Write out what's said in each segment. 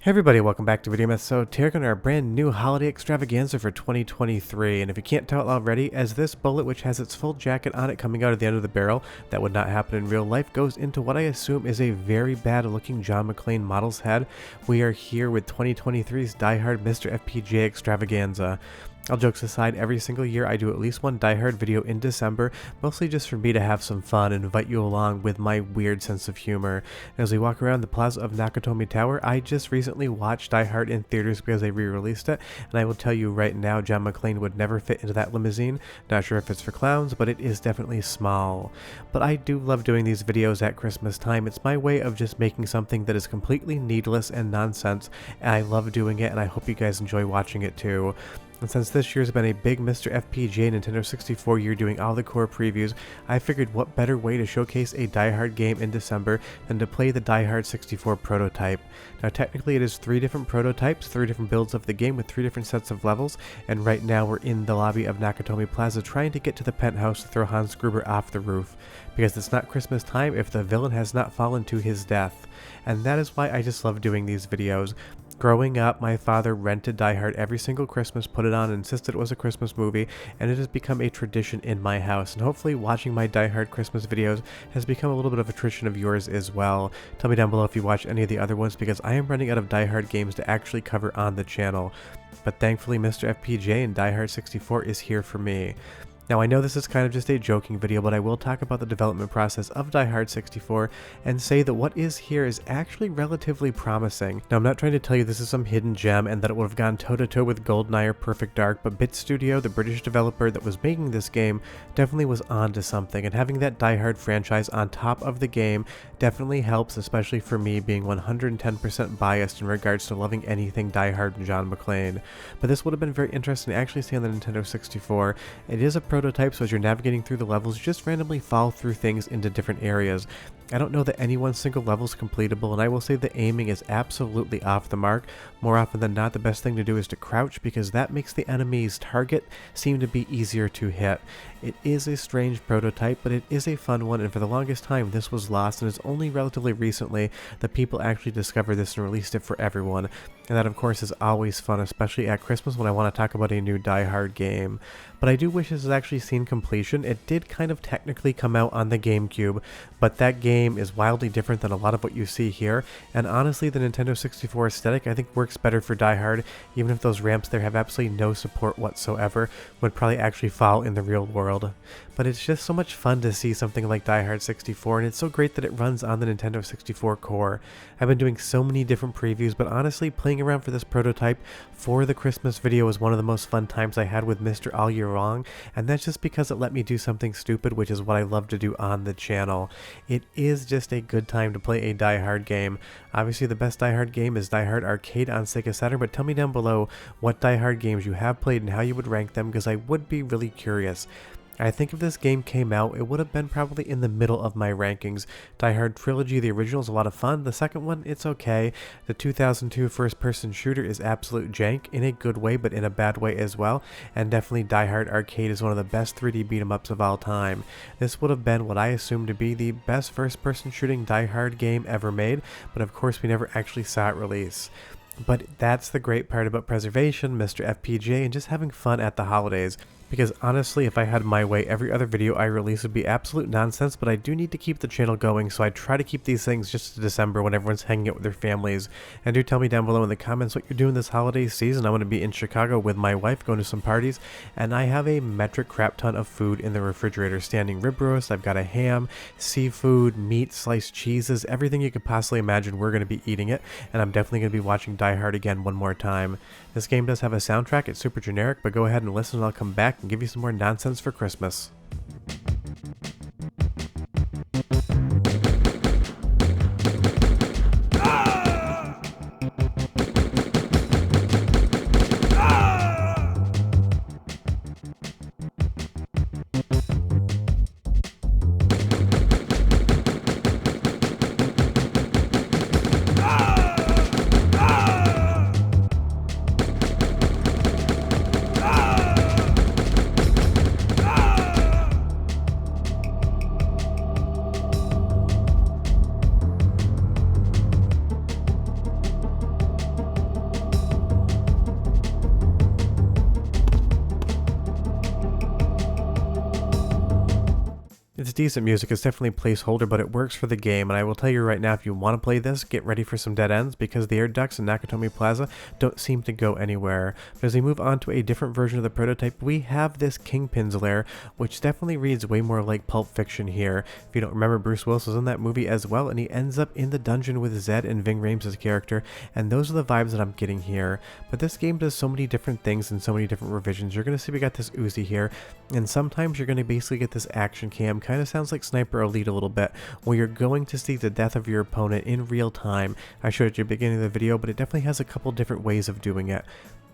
Hey everybody, welcome back to Video Myth. So today we're on our brand new holiday extravaganza for 2023, and if you can't tell already, as this bullet, which has its full jacket on it coming out of the end of the barrel, that would not happen in real life, goes into what I assume is a very bad looking John McClane model's head. We are here with 2023's Die Hard MiSTer FPGA extravaganza. All jokes aside, every single year I do at least one Die Hard video in December, mostly just for me to have some fun and invite you along with my weird sense of humor. And as we walk around the plaza of Nakatomi Tower, I just recently watched Die Hard in theaters because they re-released it, and I will tell you right now, John McClane would never fit into that limousine. Not sure if it's for clowns, but it is definitely small. But I do love doing these videos at Christmas time. It's my way of just making something that is completely needless and nonsense, and I love doing it, and I hope you guys enjoy watching it too. And since this year's been a big MiSTer FPGA Nintendo 64 year doing all the core previews, I figured what better way to showcase a Die Hard game in December than to play the Die Hard 64 prototype. Now technically it is 3 different prototypes, 3 different builds of the game with 3 different sets of levels, and right now we're in the lobby of Nakatomi Plaza trying to get to the penthouse to throw Hans Gruber off the roof, because it's not Christmas time if the villain has not fallen to his death. And that is why I just love doing these videos. Growing up, my father rented Die Hard every single Christmas, put it on, and insisted it was a Christmas movie, and it has become a tradition in my house. And hopefully watching my Die Hard Christmas videos has become a little bit of a tradition of yours as well. Tell me down below if you watch any of the other ones, because I am running out of Die Hard games to actually cover on the channel. But thankfully MiSTer FPGA and Die Hard 64 is here for me. Now I know this is kind of just a joking video, but I will talk about the development process of Die Hard 64 and say that what is here is actually relatively promising. Now I'm not trying to tell you this is some hidden gem and that it would have gone toe-to-toe with GoldenEye or Perfect Dark, but Bit Studio, the British developer that was making this game, definitely was onto something, and having that Die Hard franchise on top of the game definitely helps, especially for me being 110% biased in regards to loving anything Die Hard and John McClane. But this would have been very interesting to actually see on the Nintendo 64. It is a prototype, so as you're navigating through the levels, you just randomly fall through things into different areas. I don't know that any one single level is completable, and I will say the aiming is absolutely off the mark. More often than not, the best thing to do is to crouch, because that makes the enemy's target seem to be easier to hit. It is a strange prototype, but it is a fun one, and for the longest time this was lost, and it's only relatively recently that people actually discovered this and released it for everyone. And that of course is always fun, especially at Christmas when I want to talk about a new Die Hard game. But I do wish this has actually seen completion. It did kind of technically come out on the GameCube, but that game is wildly different than a lot of what you see here, and honestly the Nintendo 64 aesthetic I think works better for Die Hard, even if those ramps there have absolutely no support whatsoever, would probably actually fall in the real world. But it's just so much fun to see something like Die Hard 64, and it's so great that it runs on the Nintendo 64 core. I've been doing so many different previews, but honestly playing around for this prototype for the Christmas video was one of the most fun times I had with MiSTer all year long, and that's just because it let me do something stupid, which is what I love to do on the channel. It is just a good time to play a Die Hard game. Obviously the best Die Hard game is Die Hard Arcade on Sega Saturn, but tell me down below what Die Hard games you have played and how you would rank them, because I would be really curious. I think if this game came out, it would have been probably in the middle of my rankings. Die Hard Trilogy, the original, is a lot of fun. The second one, it's okay. The 2002 first-person shooter is absolute jank, in a good way, but in a bad way as well. And definitely Die Hard Arcade is one of the best 3D beat-em-ups of all time. This would have been what I assume to be the best first-person shooting Die Hard game ever made, but of course we never actually saw it release. But that's the great part about preservation, MiSTer FPGA, and just having fun at the holidays. Because honestly, if I had my way, every other video I release would be absolute nonsense, but I do need to keep the channel going, so I try to keep these things just to December when everyone's hanging out with their families. And do tell me down below in the comments what you're doing this holiday season. I'm going to be in Chicago with my wife, going to some parties, and I have a metric crap ton of food in the refrigerator. Standing rib roast, I've got a ham, seafood, meat, sliced cheeses, everything you could possibly imagine. We're going to be eating it, and I'm definitely going to be watching Die Hard again one more time. This game does have a soundtrack, it's super generic, but go ahead and listen and I'll come back and give you some more nonsense for Christmas. It's decent music, it's definitely placeholder, but it works for the game, and I will tell you right now, if you want to play this, get ready for some dead ends, because the air ducts in Nakatomi Plaza don't seem to go anywhere. But as we move on to a different version of the prototype, we have this Kingpin's Lair, which definitely reads way more like Pulp Fiction here. If you don't remember, Bruce Willis was in that movie as well, and he ends up in the dungeon with Zed and Ving Rhames' character, and those are the vibes that I'm getting here. But this game does so many different things and so many different revisions. You're going to see we got this Uzi here, and sometimes you're going to basically get this action cam. Kind of sounds like Sniper Elite a little bit, where you're going to see the death of your opponent in real time. I showed it at the beginning of the video, but it definitely has a couple different ways of doing it.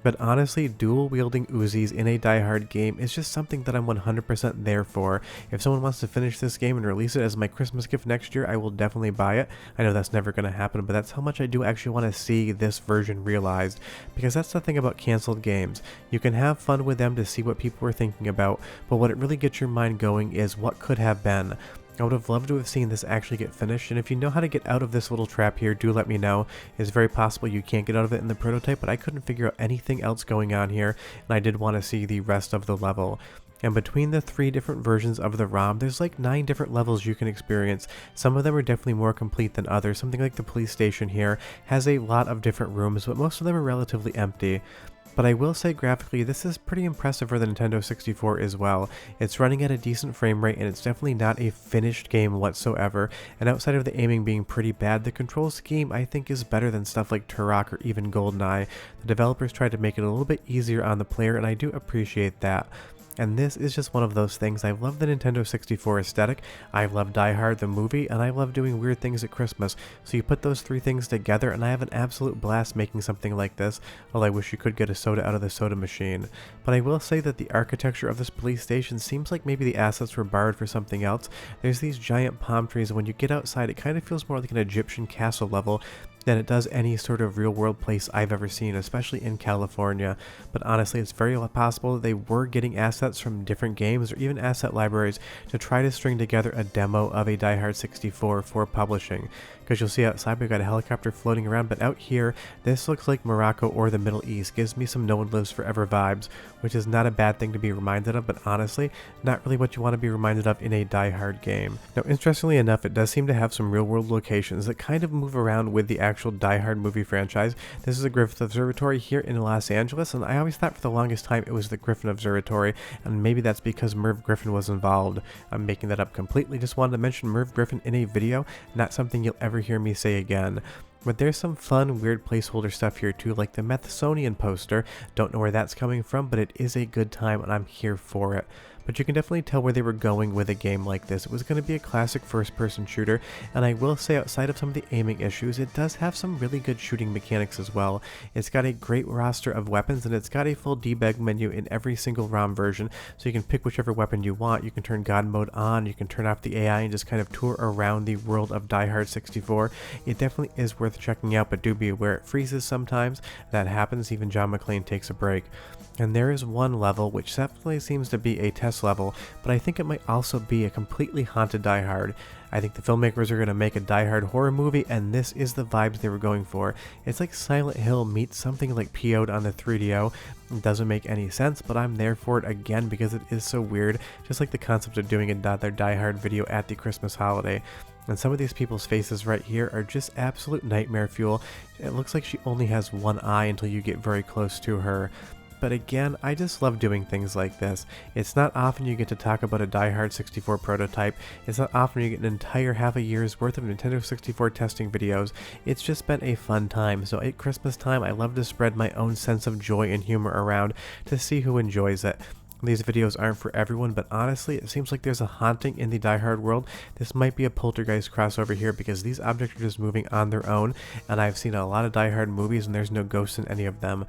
But honestly, dual wielding Uzis in a Die-Hard game is just something that I'm 100% there for. If someone wants to finish this game and release it as my Christmas gift next year, I will definitely buy it. I know that's never going to happen, but that's how much I do actually want to see this version realized. Because that's the thing about canceled games. You can have fun with them to see what people were thinking about, but what it really gets your mind going is what could have been. I would have loved to have seen this actually get finished, and if you know how to get out of this little trap here, do let me know. It's very possible you can't get out of it in the prototype, but I couldn't figure out anything else going on here, and I did want to see the rest of the level. And between the 3 different versions of the ROM, there's like 9 different levels you can experience. Some of them are definitely more complete than others. Something like the police station here has a lot of different rooms, but most of them are relatively empty. But I will say graphically, this is pretty impressive for the Nintendo 64 as well. It's running at a decent frame rate, and it's definitely not a finished game whatsoever. And outside of the aiming being pretty bad, the control scheme I think is better than stuff like Turok or even GoldenEye. The developers tried to make it a little bit easier on the player, and I do appreciate that. And this is just one of those things. I love the Nintendo 64 aesthetic, I love Die Hard the movie, and I love doing weird things at Christmas. So you put those 3 things together, and I have an absolute blast making something like this. Well, I wish you could get a soda out of the soda machine. But I will say that the architecture of this police station seems like maybe the assets were borrowed for something else. There's these giant palm trees, and when you get outside, it kind of feels more like an Egyptian castle level than it does any sort of real world place I've ever seen, especially in California. But honestly, it's very possible that they were getting assets from different games or even asset libraries to try to string together a demo of a Die Hard 64 for publishing. Because you'll see outside we've got a helicopter floating around, but out here, this looks like Morocco or the Middle East. Gives me some No One Lives Forever vibes, which is not a bad thing to be reminded of, but honestly, not really what you want to be reminded of in a Die Hard game. Now, interestingly enough, it does seem to have some real world locations that kind of move around with the actual Die Hard movie franchise. This is a Griffith Observatory here in Los Angeles, and I always thought for the longest time it was the Griffin Observatory, and maybe that's because Merv Griffin was involved. I'm making that up completely, just wanted to mention Merv Griffin in a video, not something you'll ever hear me say again. But there's some fun, weird placeholder stuff here too, like the Methsonian poster. Don't know where that's coming from, but it is a good time and I'm here for it. But you can definitely tell where they were going with a game like this. It was going to be a classic first-person shooter, and I will say outside of some of the aiming issues, it does have some really good shooting mechanics as well. It's got a great roster of weapons, and it's got a full debug menu in every single ROM version, so you can pick whichever weapon you want. You can turn God mode on, you can turn off the AI, and just kind of tour around the world of Die Hard 64. It definitely is worth checking out, but do be aware it freezes sometimes. That happens, even John McClane takes a break. And there is one level which definitely seems to be a test level, but I think it might also be a completely haunted Die Hard. I think the filmmakers are going to make a Die Hard horror movie, and this is the vibes they were going for. It's like Silent Hill meets something like PO'd on the 3DO. It doesn't make any sense, but I'm there for it again because it is so weird, just like the concept of doing another Die Hard video at the Christmas holiday. And some of these people's faces right here are just absolute nightmare fuel. It looks like she only has one eye until you get very close to her. But again, I just love doing things like this. It's not often you get to talk about a Die Hard 64 prototype. It's not often you get an entire half a year's worth of Nintendo 64 testing videos. It's just been a fun time. So at Christmas time, I love to spread my own sense of joy and humor around to see who enjoys it. These videos aren't for everyone, but honestly, it seems like there's a haunting in the Die Hard world. This might be a Poltergeist crossover here because these objects are just moving on their own, and I've seen a lot of Die Hard movies and there's no ghosts in any of them.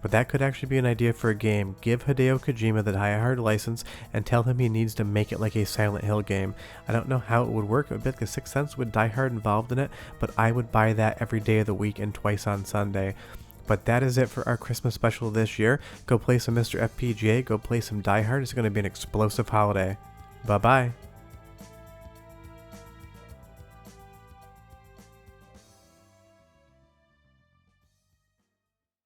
But that could actually be an idea for a game. Give Hideo Kojima the Die Hard license and tell him he needs to make it like a Silent Hill game. I don't know how it would work, a bit like a Sixth Sense with Die Hard involved in it, but I would buy that every day of the week and twice on Sunday. But that is it for our Christmas special this year. Go play some MiSTer FPGA, go play some Die Hard. It's going to be an explosive holiday. Bye bye.